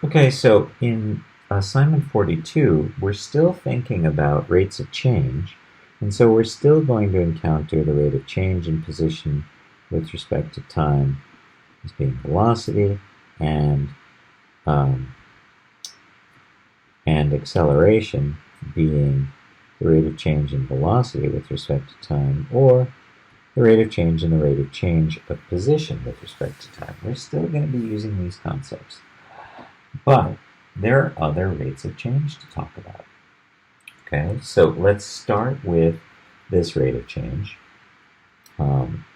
Okay, so in assignment 42, we're still thinking about rates of change, and so we're still going to encounter the rate of change in position with respect to time as being velocity, and um, and acceleration being the rate of change in velocity with respect to time, or the rate of change in the rate of change of position with respect to time. We're still going to be using these concepts. But there are other rates of change to talk about. Okay, so let's start with this rate of change,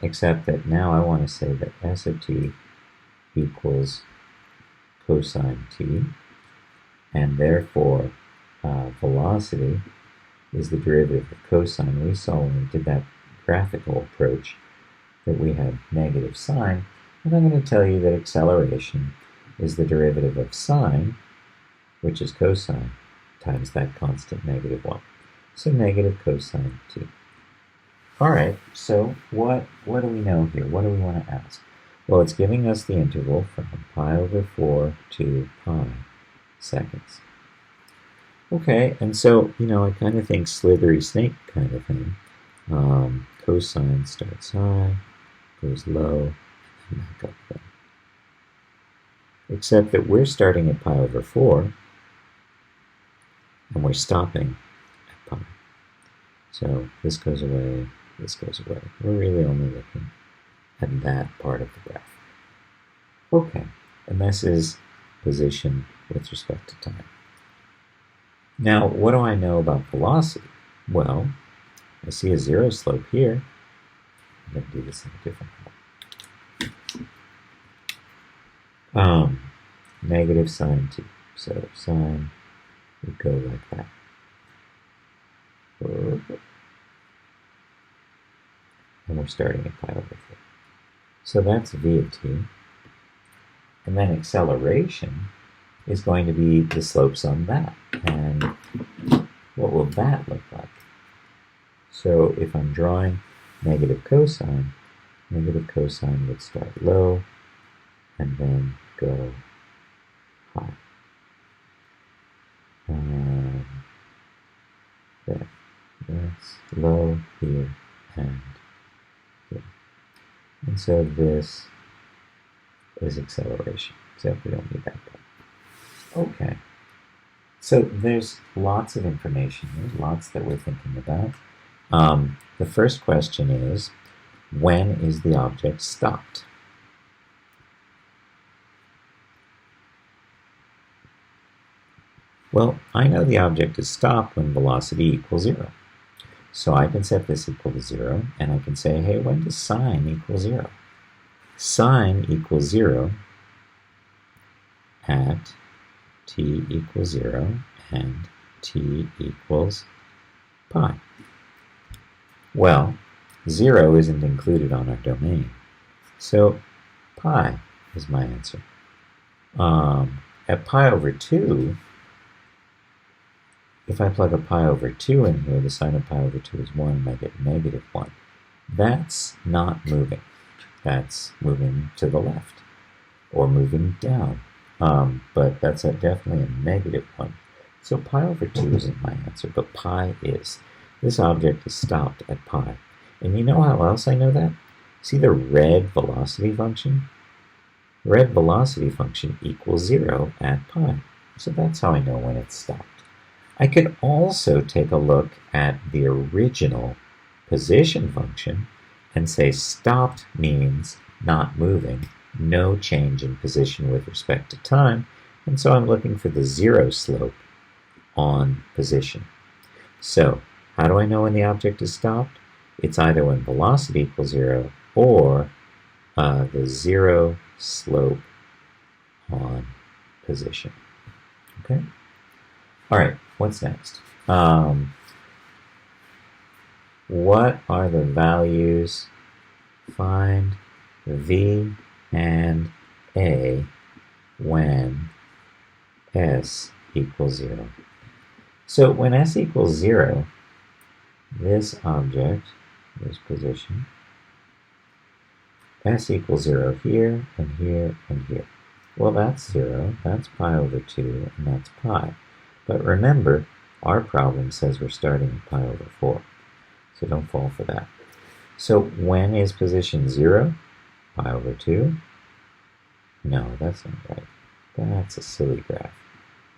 except that now I want to say that S of t equals cosine t, and therefore velocity is the derivative of cosine. We saw when we did that graphical approach that we have negative sine, and I'm going to tell you that acceleration is the derivative of sine, which is cosine, times that constant negative 1. So negative cosine t. All right, so what do we know here? What do we want to ask? Well, it's giving us the interval from pi over 4 to pi seconds. Okay, and so, I kind of think slithery snake kind of thing. Cosine starts high, goes low, and back up then. Except that we're starting at pi over 4, and we're stopping at pi. So this goes away, this goes away. We're really only looking at that part of the graph. Okay, and this is position with respect to time. Now, what do I know about velocity? Well, I see a zero slope here. I'm going to do this in a different way. Negative sine t. So sine would go like that. And we're starting at pi over 4. So that's v of t. And then acceleration is going to be the slopes on that. And what will that look like? So if I'm drawing negative cosine would start low and then go high. There. Yes, low here and here. And so this is acceleration, except we don't need that part. Okay. So there's lots of information. There's lots that we're thinking about. The first question is, when is the object stopped? Well, I know the object is stopped when velocity equals 0. So I can set this equal to 0, and I can say, hey, when does sine equal 0? Sine equals 0 at t equals 0 and t equals pi. Well, 0 isn't included on our domain, so pi is my answer. At pi over 2, if I plug a pi over 2 in here, the sine of pi over 2 is 1, and I get negative 1. That's not moving. That's moving to the left, or moving down. But that's definitely a negative 1. So pi over 2 isn't my answer, but pi is. This object is stopped at pi. And you know how else I know that? See the red velocity function? Red velocity function equals 0 at pi. So that's how I know when it's stopped. I could also take a look at the original position function and say stopped means not moving, no change in position with respect to time, and so I'm looking for the 0 slope on position. So how do I know when the object is stopped? It's either when velocity equals 0 or the 0 slope on position. Okay? All right, what's next? What are the values? Find v and a when s equals 0. So when s equals 0, this object, this position, s equals 0 here and here and here. Well, that's 0, that's pi over 2, and that's pi. But remember, our problem says we're starting at pi over 4, so don't fall for that. So when is position 0? Pi over 2? No, that's not right. That's a silly graph.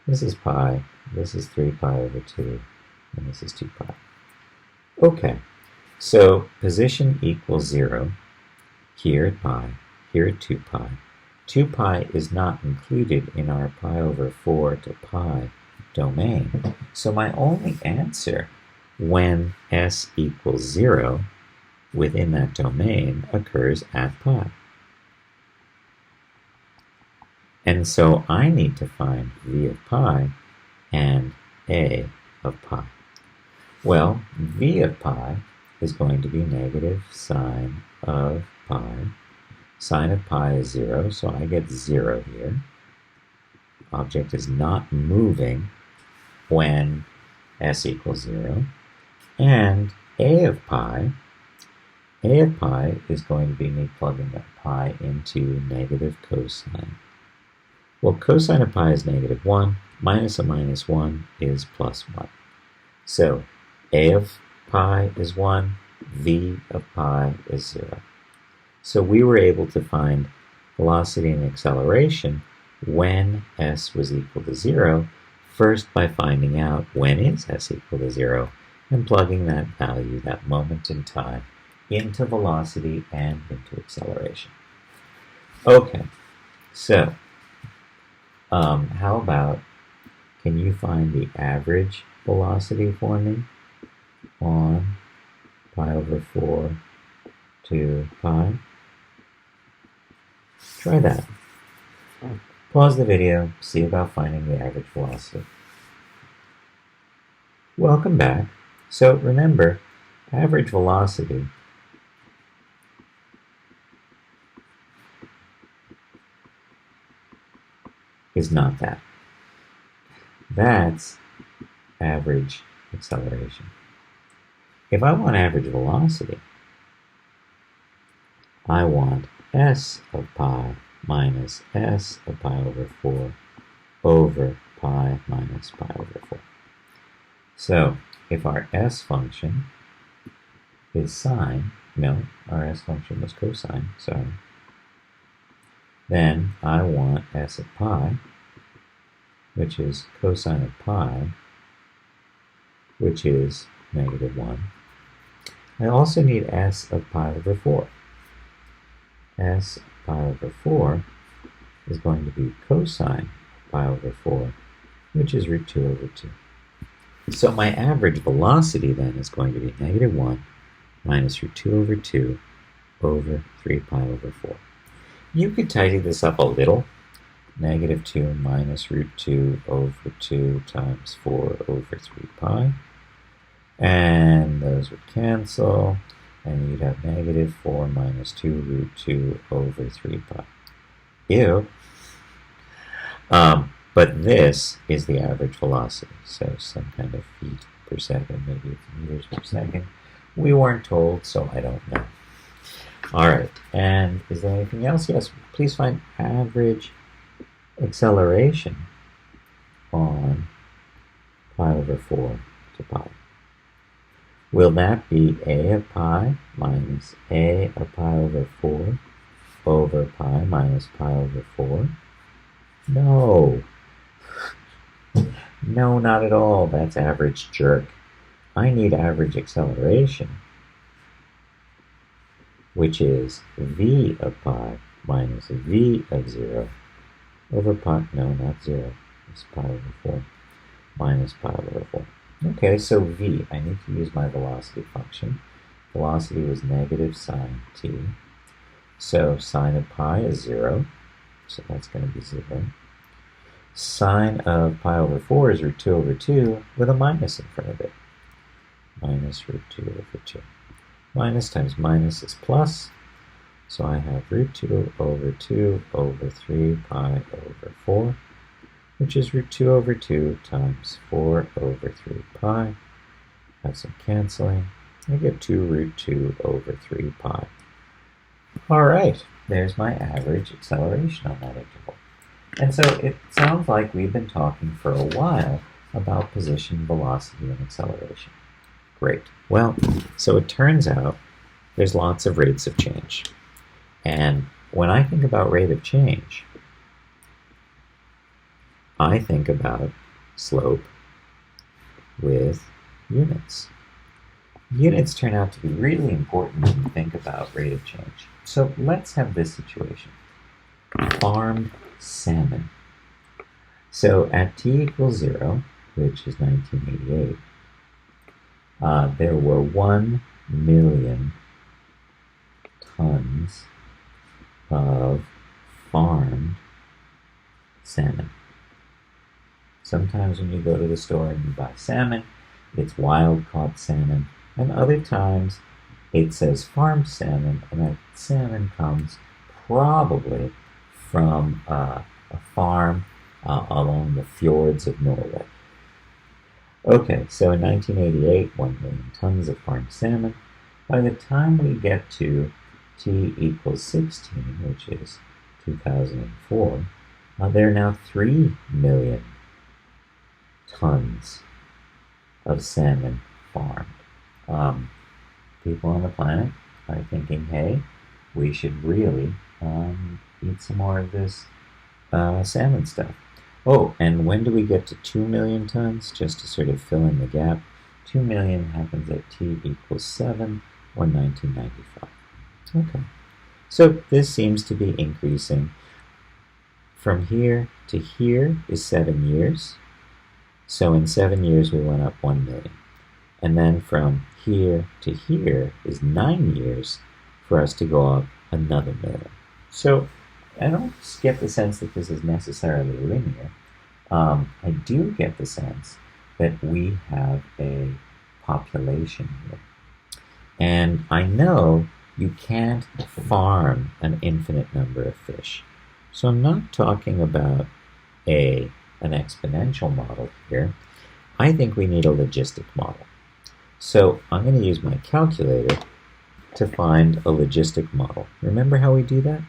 This is pi, this is 3 pi over 2, and this is 2 pi. Okay, so position equals 0 here at pi, here at 2 pi. 2 pi is not included in our pi over 4 to pi domain. So my only answer when s equals 0 within that domain occurs at pi. And so I need to find v of pi and a of pi. Well, v of pi is going to be negative sine of pi. Sine of pi is 0, so I get 0 here. Object is not moving when s equals 0. And a of pi is going to be me plugging that pi into negative cosine. Well, cosine of pi is negative 1, minus a minus 1 is plus 1. So a of pi is 1, v of pi is 0. So we were able to find velocity and acceleration when s was equal to 0, first by finding out when is s equal to 0, and plugging that value, that moment in time, into velocity and into acceleration. Okay, so how about, can you find the average velocity for me on pi over 4 to pi? Try that. Pause the video, see about finding the average velocity. Welcome back. So remember, average velocity is not that. That's average acceleration. If I want average velocity, I want s of pi minus s of pi over 4 over pi minus pi over 4. So if our s function is sine, no, our s function was cosine, sorry, then I want s of pi, which is cosine of pi, which is negative 1. I also need s of pi over 4. S of pi over 4 is going to be cosine of pi over 4, which is root 2 over 2. So my average velocity then is going to be negative 1 minus root 2 over 2 over 3 pi over 4. You could tidy this up a little. Negative 2 minus root 2 over 2 times 4 over 3 pi. And those would cancel. And you'd have negative 4 minus 2 root 2 over 3 pi. Ew. But this is the average velocity. So some kind of feet per second, maybe it's meters per second. We weren't told, so I don't know. All right, and is there anything else? Yes, please find average acceleration on pi over 4 to pi. Will that be a of pi minus a of pi over 4 over pi minus pi over 4? No. No, not at all. That's average jerk. I need average acceleration, which is v of pi minus v of 0 over pi, no, not 0, it's pi over 4, minus pi over 4. Okay, so v, I need to use my velocity function. Velocity was negative sine t. So sine of pi is 0, so that's going to be 0. Sine of pi over 4 is root 2 over 2 with a minus in front of it. Minus root 2 over 2. Minus times minus is plus, so I have root 2 over 2 over 3 pi over 4, which is root 2 over 2 times 4 over 3 pi. Have some canceling. I get 2 root 2 over 3 pi. All right, there's my average acceleration on that interval. And so it sounds like we've been talking for a while about position, velocity, and acceleration. Great. Well, so it turns out there's lots of rates of change. And when I think about rate of change, I think about slope with units. Units turn out to be really important when you think about rate of change. So let's have this situation. Farmed salmon. So at t equals 0, which is 1988, there were 1 million tons of farmed salmon. Sometimes when you go to the store and you buy salmon, it's wild-caught salmon, and other times it says farmed salmon, and that salmon comes probably from a farm along the fjords of Norway. Okay, so in 1988, 1 million tons of farmed salmon. By the time we get to t equals 16, which is 2004, there are now 3 million tons of salmon farmed. People on the planet are thinking, hey, we should really eat some more of this salmon stuff. Oh, and when do we get to 2 million tons? Just to sort of fill in the gap, 2 million happens at t equals 7, or 1995. Okay, so this seems to be increasing. From here to here is 7 years. So in 7 years we went up 1 million. And then from here to here is 9 years for us to go up another million. So I don't get the sense that this is necessarily linear. I do get the sense that we have a population here. And I know you can't farm an infinite number of fish. So I'm not talking about an exponential model here. I think we need a logistic model. So I'm going to use my calculator to find a logistic model. Remember how we do that?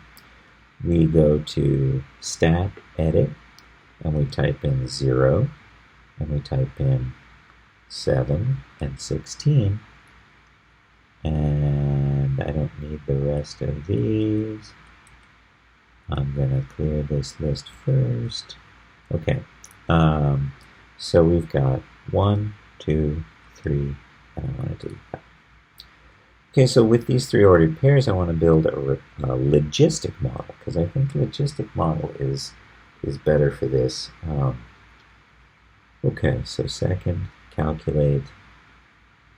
We go to stat edit, and we type in 0, and we type in 7 and 16, and I don't need the rest of these. I'm going to clear this list first. Okay, so we've got 1, 2, 3, and I want to delete that. Okay, so with these 3 ordered pairs, I want to build a logistic model, because I think logistic model is better for this. Okay, so second, calculate,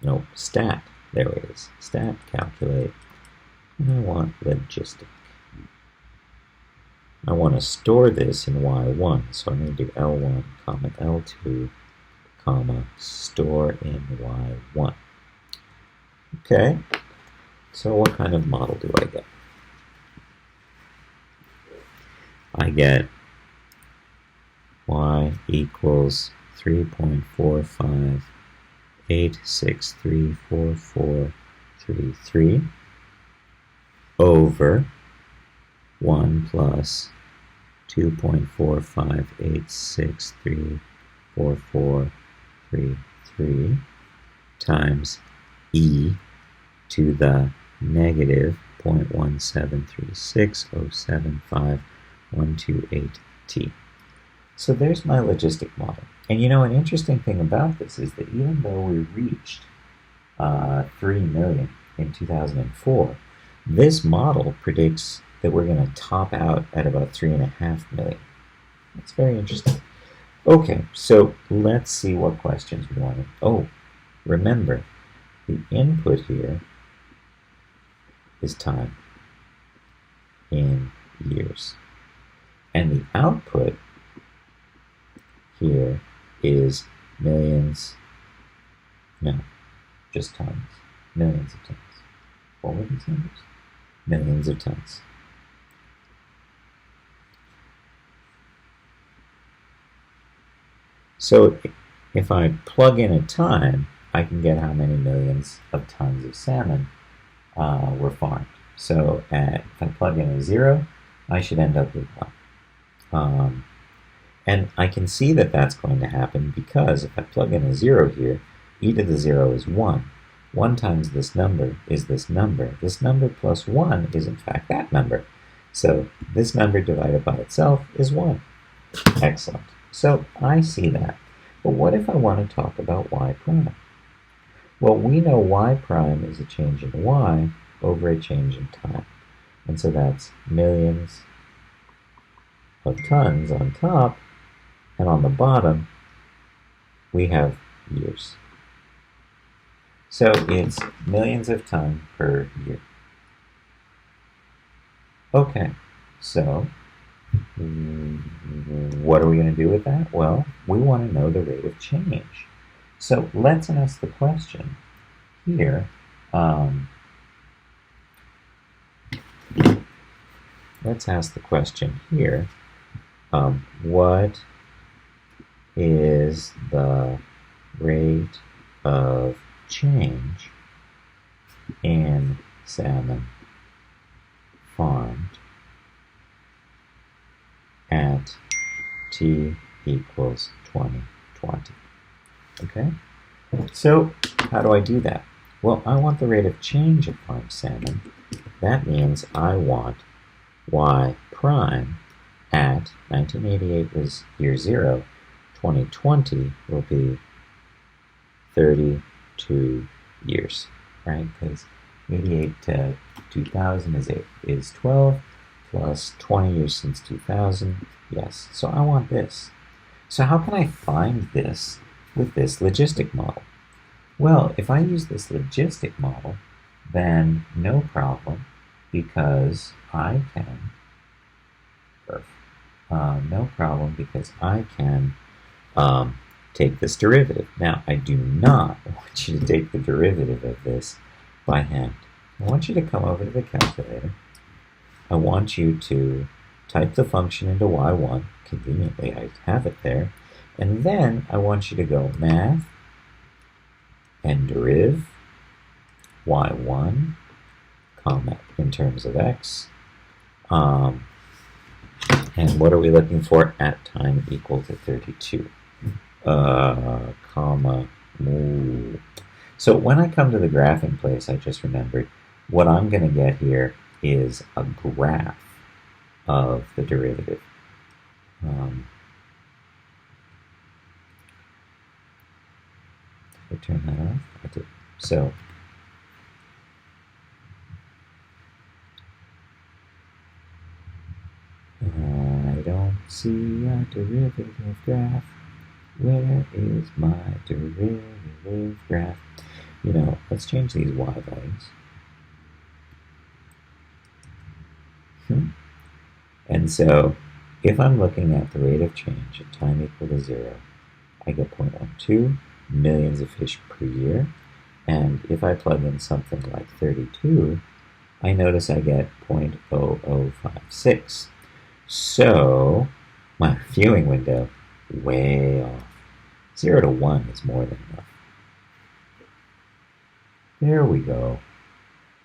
no, stat, there it is, stat, calculate, and I want logistic. I want to store this in y1, so I'm going to do L1, comma L2, comma store in y1. Okay, so what kind of model do I get? I get y equals 3.45863443 over 1 plus 2.45863443 times e to the negative 0.1736075,128t. So there's my logistic model. And you know, an interesting thing about this is that even though we reached 3 million in 2004, this model predicts that we're going to top out at about 3.5 million. That's very interesting. Okay, so let's see what questions we want to. Oh, remember, the input here is time in years. And the output here is millions, no, just tons, millions of tons. What were these numbers? Millions of tons. So if I plug in a time, I can get how many millions of tons of salmon were farmed. So if I plug in a 0, I should end up with 1. And I can see that that's going to happen because if I plug in a 0 here, e to the 0 is 1. 1 times this number is this number. This number plus 1 is in fact that number. So this number divided by itself is 1. Excellent. So I see that. But what if I want to talk about y prime? Well, we know y prime is a change in y over a change in time. And so that's millions of tons on top, and on the bottom we have years. So it's millions of tons per year. Okay, so what are we going to do with that? Well, we want to know the rate of change. So let's ask the question here. Let's ask the question here. What is the rate of change in salmon farmed at t equals 2020? Okay, so how do I do that? Well, I want the rate of change of farmed salmon. That means I want y prime at 1988 was year 0. 2020 will be 32 years, right? Because 88 to 2000 is 12 plus 20 years since 2000. Yes, so I want this. So how can I find this with this logistic model? Well, if I use this logistic model, then no problem, because I can take this derivative. Now, I do not want you to take the derivative of this by hand. I want you to come over to the calculator. I want you to type the function into y1. Conveniently, I have it there. And then I want you to go math and derive y1, comma, in terms of x. And what are we looking for? At time equal to 32. Comma, moo. So when I come to the graphing place, I just remembered what I'm going to get here is a graph of the derivative. Did I turn that off? I did. So I don't see a derivative graph. Where is my derivative graph? You know, let's change these y values. And so if I'm looking at the rate of change at time equal to 0, I get 0.12 millions of fish per year. And if I plug in something like 32, I notice I get 0.0056. So my viewing window, way off. 0 to 1 is more than enough. There we go.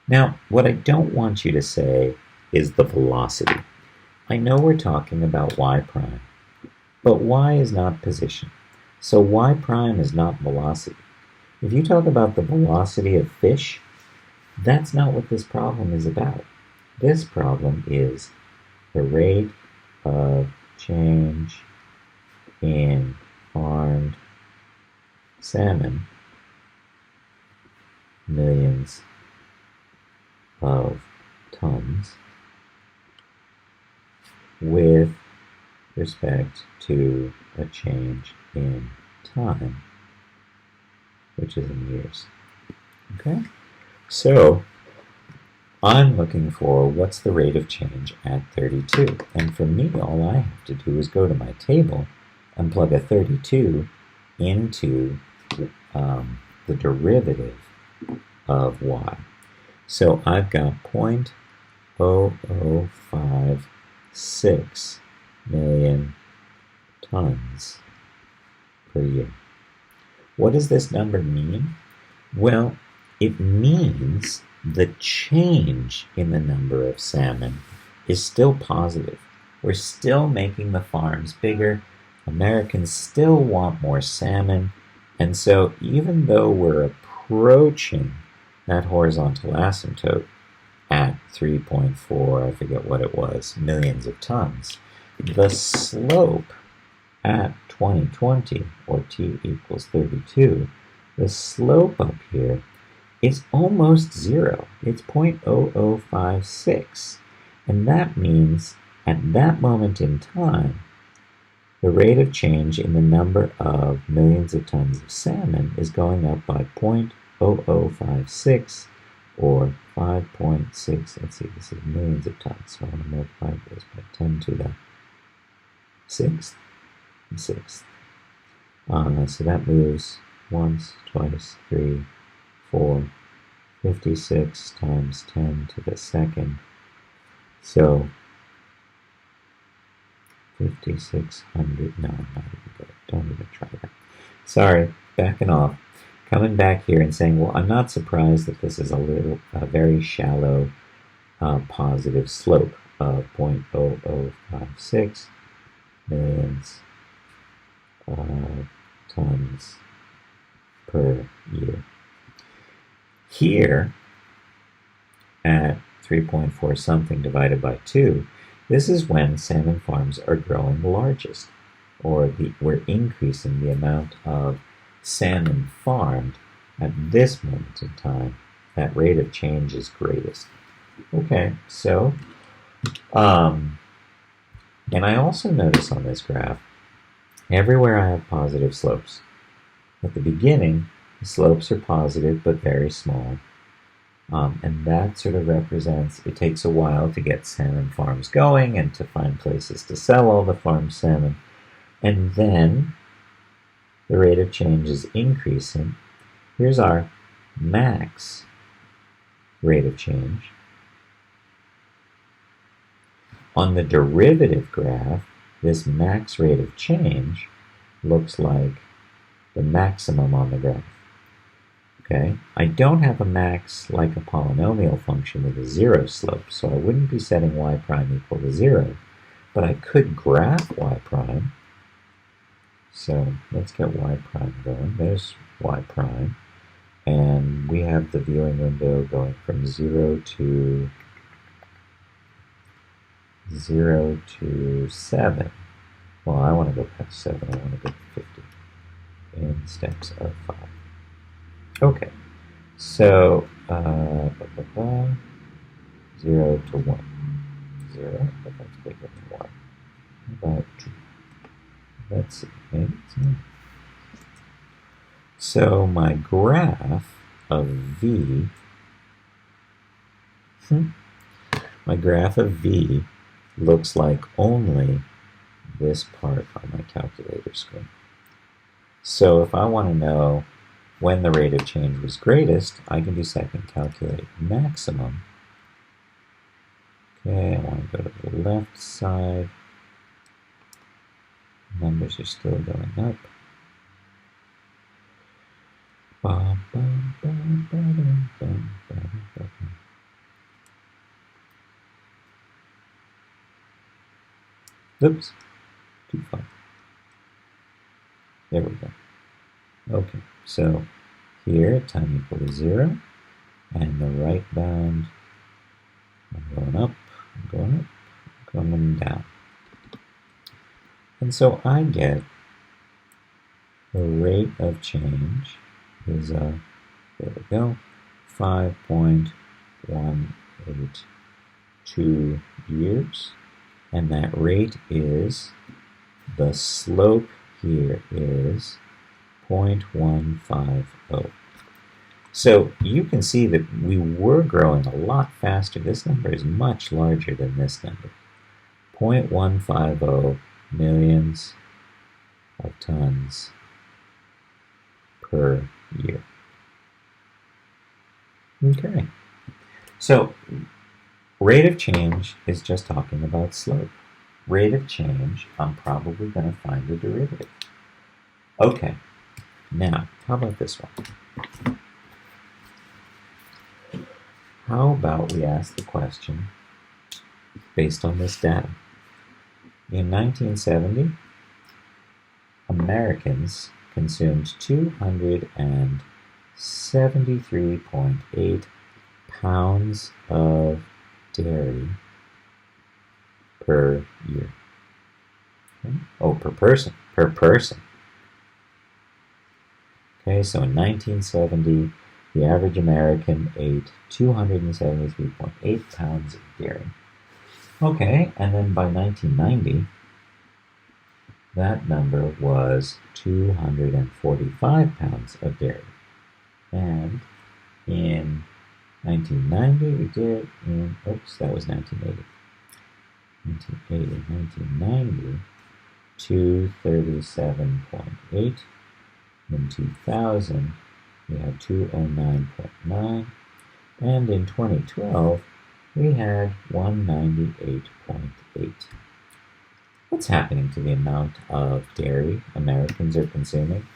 Now, what I don't want you to say is the velocity. I know we're talking about y prime, but y is not position. So y prime is not velocity. If you talk about the velocity of fish, that's not what this problem is about. This problem is the rate of change in farmed salmon, millions of tons, with respect to a change in time, which is in years. Okay? So I'm looking for what's the rate of change at 32. And for me, all I have to do is go to my table and plug a 32 into the derivative of y. So I've got 0.0056 million tons per year. What does this number mean? Well, it means the change in the number of salmon is still positive. We're still making the farms bigger. Americans still want more salmon. And so even though we're approaching that horizontal asymptote at 3.4, I forget what it was, millions of tons, the slope at 2020, or t equals 32, the slope up here is almost zero. It's 0.0056. And that means at that moment in time, the rate of change in the number of millions of tons of salmon is going up by 0.0056, or 5.6. Let's see, this is millions of tons, so I want to multiply this by 10 to the sixth. So that moves once, twice, 3, 4, 56 times 10 to the second. So 5,600. No, I'm not even good. Don't even try that. Sorry, backing off. Coming back here and saying, well, I'm not surprised that this is a very shallow positive slope of 0.0056 millions tons per year. Here, at 3.4 something divided by 2, this is when salmon farms are growing largest, or we're increasing the amount of salmon farmed at this moment in time. That rate of change is greatest. Okay, so, and I also notice on this graph, everywhere I have positive slopes. At the beginning, the slopes are positive but very small. And that sort of represents, it takes a while to get salmon farms going and to find places to sell all the farmed salmon. And then the rate of change is increasing. Here's our max rate of change. On the derivative graph, this max rate of change looks like the maximum on the graph. Okay, I don't have a max like a polynomial function with a zero slope, so I wouldn't be setting y prime equal to 0, but I could graph y prime. So let's get y prime going. There's y prime, and we have the viewing window going from 0 to 7. Well, I want to go past 7. I want to go to 50 in steps of 5. Okay, so 0 to 1. 0, but that's bigger than 1. About 2. Let's see, maybe it's not. So my graph of V, looks like only this part on my calculator screen. So if I want to know when the rate of change was greatest, I can do second calculate maximum. Okay, I want to go to the left side. Numbers are still going up. Oops, too far. There we go. Okay, so here time equal to 0, and the right bound, I'm going up, I'm going up, I'm coming down. And so I get the rate of change is, there we go, 5.182 years, and that rate is, the slope here is 0.150. So you can see that we were growing a lot faster. This number is much larger than this number. 0.150 millions of tons per year. Okay. So rate of change is just talking about slope. Rate of change, I'm probably going to find the derivative. Okay. Now, how about this one? How about we ask the question based on this data? In 1970, Americans consumed 273.8 pounds of dairy per year. Okay. Oh, per person. Per person. Okay, so in 1970, the average American ate 273.8 pounds of dairy. Okay, and then by 1990, that number was 245 pounds of dairy. And in 1990, we did in, oops, that was 1980. 1990, 237.8. In 2000, we had 209.9. And in 2012, we had 198.8. What's happening to the amount of dairy Americans are consuming?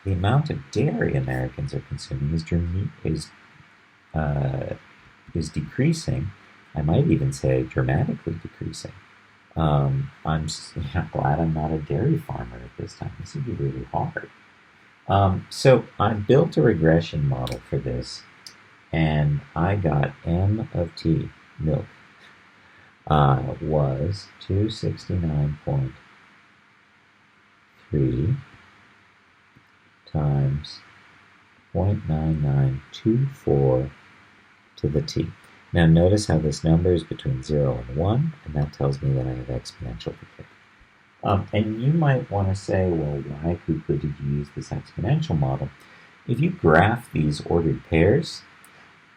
The amount of dairy Americans are consuming is decreasing. I might even say dramatically decreasing. I'm glad I'm not a dairy farmer at this time. This would be really hard. So I built a regression model for this, and I got M of T, milk, was 269.3 times 0.9924 to the T. Now notice how this number is between 0 and 1, and that tells me that I have exponential decay. And you might want to say, well, why did you use this exponential model? If you graph these ordered pairs,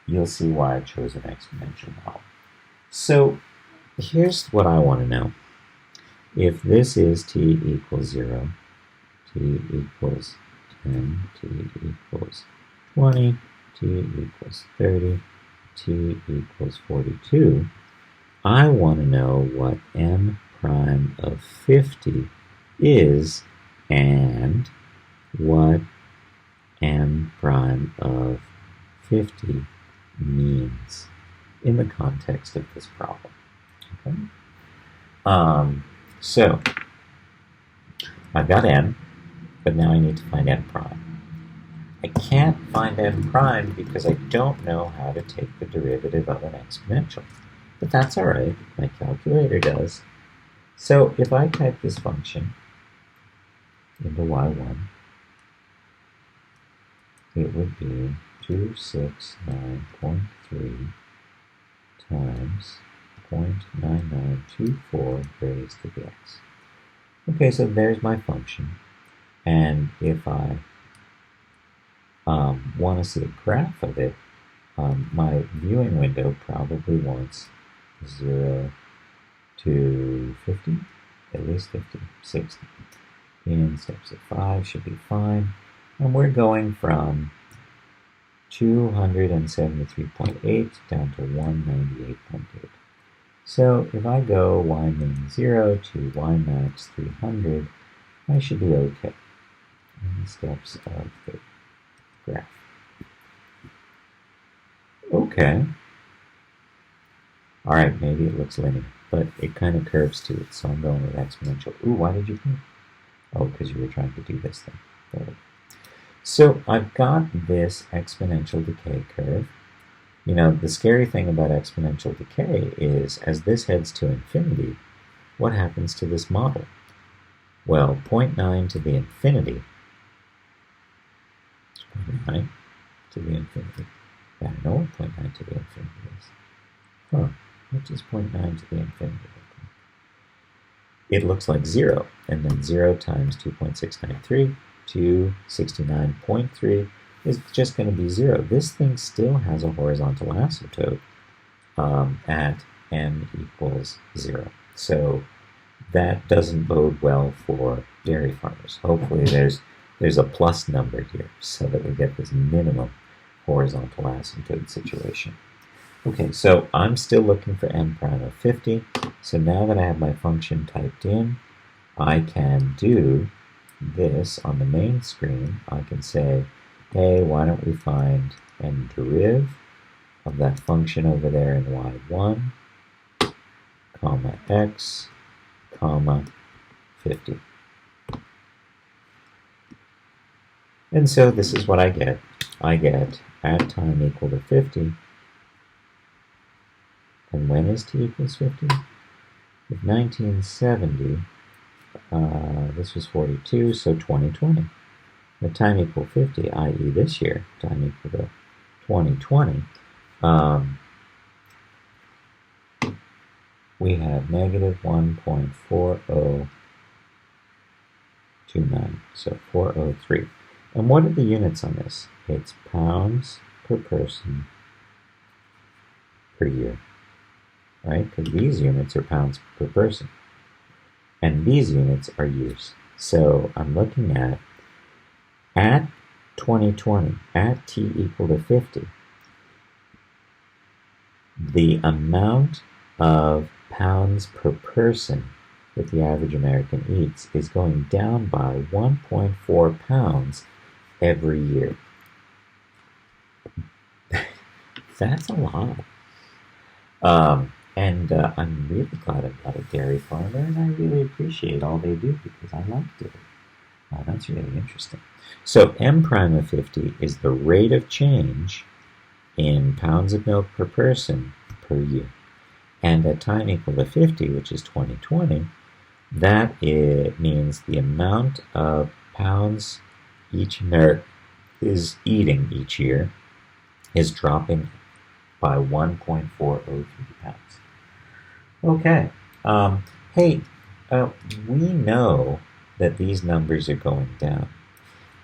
you'll see why I chose an exponential model. So here's what I want to know. If this is t equals 0, t equals 10, t equals 20, t equals 30, t equals 42, I want to know what m prime of 50 is and what m prime of 50 means in the context of this problem. Okay? So I've got m, but now I need to find m prime. I can't find m prime because I don't know how to take the derivative of an exponential. But that's all right, my calculator does. So if I type this function into y1, it would be 269.3 times 0.9924 raised to the x. Okay, so there's my function. And if I want to see a graph of it, my viewing window probably wants 0 to 50, at least 50, 60. In steps of 5 should be fine. And we're going from 273.8 down to 198.8. So if I go y min 0 to y max 300, I should be okay in the steps of the graph. Okay. All right, maybe it looks linear, but it kind of curves to it, so I'm going with exponential. Ooh, why did you think? Oh, because you were trying to do this thing. So I've got this exponential decay curve. You know, the scary thing about exponential decay is as this heads to infinity, what happens to this model? Well, 0.9 to the infinity. 0.9 to the infinity. Yeah, I know what 0.9 to the infinity is. Huh, what does 0.9 to the infinity look like? It looks like 0, and then 0 times 2.693, 269.3 is just going to be 0. This thing still has a horizontal asymptote at n equals 0. So that doesn't bode well for dairy farmers. Hopefully there's a plus number here so that we get this minimum horizontal asymptote situation. Okay, so I'm still looking for m prime of 50. So now that I have my function typed in, I can do this on the main screen. I can say, hey, why don't we find m deriv of that function over there in y1, comma x, comma, 50. And so this is what I get. I get at time equal to 50. And when is t equals 50? With 1970, this was 42, so 2020. At time equal 50, i.e. this year, time equal to 2020, we have negative 1.4029, so 403. And what are the units on this? It's pounds per person per year, right? Because these units are pounds per person. And these units are years. So I'm looking at 2020, at t equal to 50, the amount of pounds per person that the average American eats is going down by 1.4 pounds every year. That's a lot. I'm really glad I'm not a dairy farmer, and I really appreciate all they do because I like dairy. That's really interesting. So m prime of 50 is the rate of change in pounds of milk per person per year. And at time equal to 50, which is 2020, that means the amount of pounds each American is eating each year is dropping by 1.403 pounds. Okay. We know that these numbers are going down.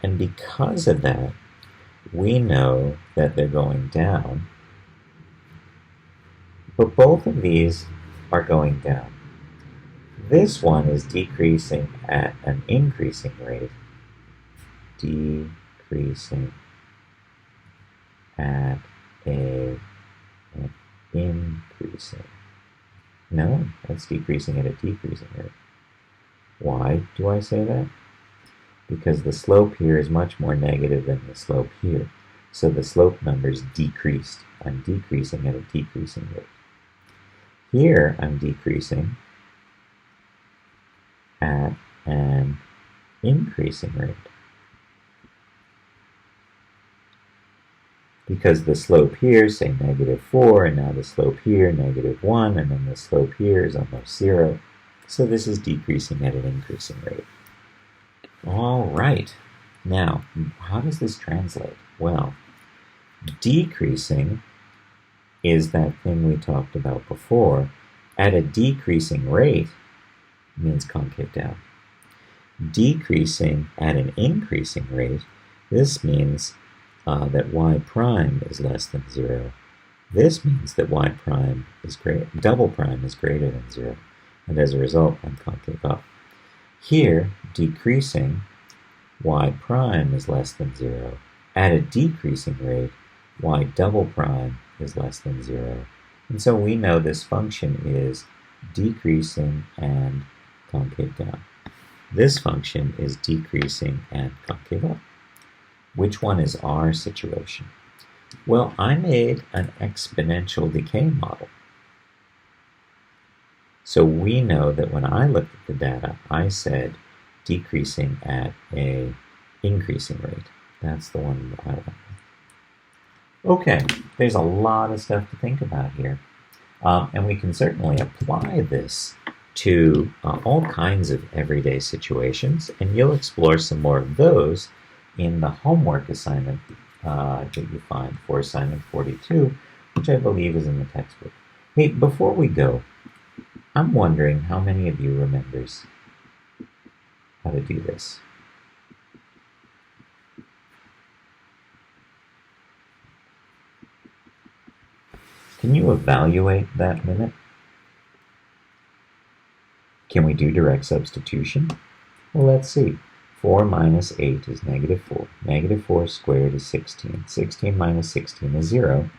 And because of that, we know that they're going down. But both of these are going down. This one is decreasing at an increasing rate. Decreasing at an increasing. No, that's decreasing at a decreasing rate. Why do I say that? Because the slope here is much more negative than the slope here. So the slope number's decreased. I'm decreasing at a decreasing rate. Here I'm decreasing at an increasing rate. Because the slope here, say -4, and now the slope here, -1, and then the slope here is almost 0. So this is decreasing at an increasing rate. All right. Now, how does this translate? Well, decreasing is that thing we talked about before. At a decreasing rate means concave down. Decreasing at an increasing rate, this means that y prime is less than 0. This means that y prime is double prime is greater than 0. And as a result, I'm concave up. Here, decreasing, y prime is less than 0. At a decreasing rate, y double prime is less than 0. And so we know this function is decreasing and concave down. This function is decreasing and concave up. Which one is our situation? Well, I made an exponential decay model. So we know that when I looked at the data, I said decreasing at a increasing rate. That's the one that I went with. Okay, there's a lot of stuff to think about here. And we can certainly apply this to all kinds of everyday situations, and you'll explore some more of those in the homework assignment that you find for assignment 42, which I believe is in the textbook. Hey, before we go, I'm wondering how many of you remembers how to do this. Can you evaluate that limit? Can we do direct substitution? Well, let's see. 4 minus 8 is -4. -4 squared is 16. 16 minus 16 is 0.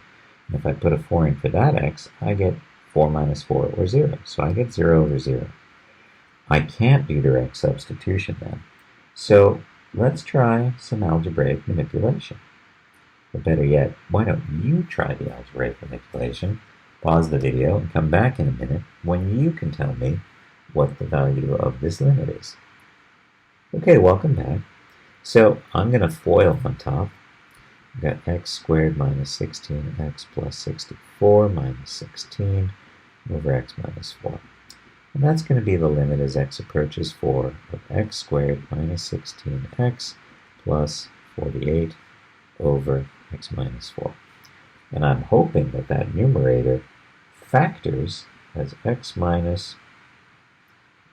And if I put a 4 in for that x, I get 4 minus 4, or 0. So I get 0 over 0. I can't do direct substitution then. So let's try some algebraic manipulation. Or better yet, why don't you try the algebraic manipulation, pause the video, and come back in a minute when you can tell me what the value of this limit is. Okay, welcome back. So I'm going to FOIL on top. We've got x squared minus 16x plus 64 minus 16 over x minus 4. And that's going to be the limit as x approaches 4 of x squared minus 16x plus 48 over x minus 4. And I'm hoping that that numerator factors as x minus,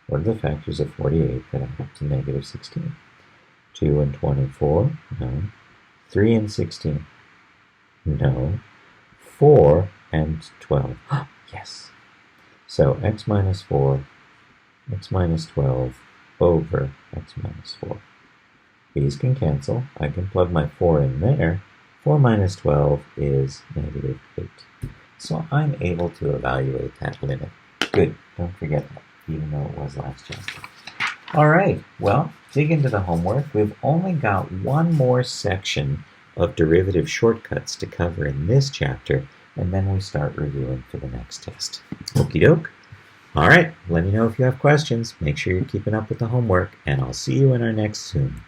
what are the factors of 48 that add up to negative 16? 2 and 24? No. 3 and 16? No. 4 and 12? Yes. So x minus 4, x minus 12 over x minus 4. These can cancel. I can plug my 4 in there. 4 minus 12 is negative 8. So I'm able to evaluate that limit. Good. Don't forget that, even though it was last chapter. All right. Well, dig into the homework. We've only got one more section of derivative shortcuts to cover in this chapter, and then we start reviewing for the next test. Okie doke. All right. Let me know if you have questions. Make sure you're keeping up with the homework, and I'll see you in our next Zoom.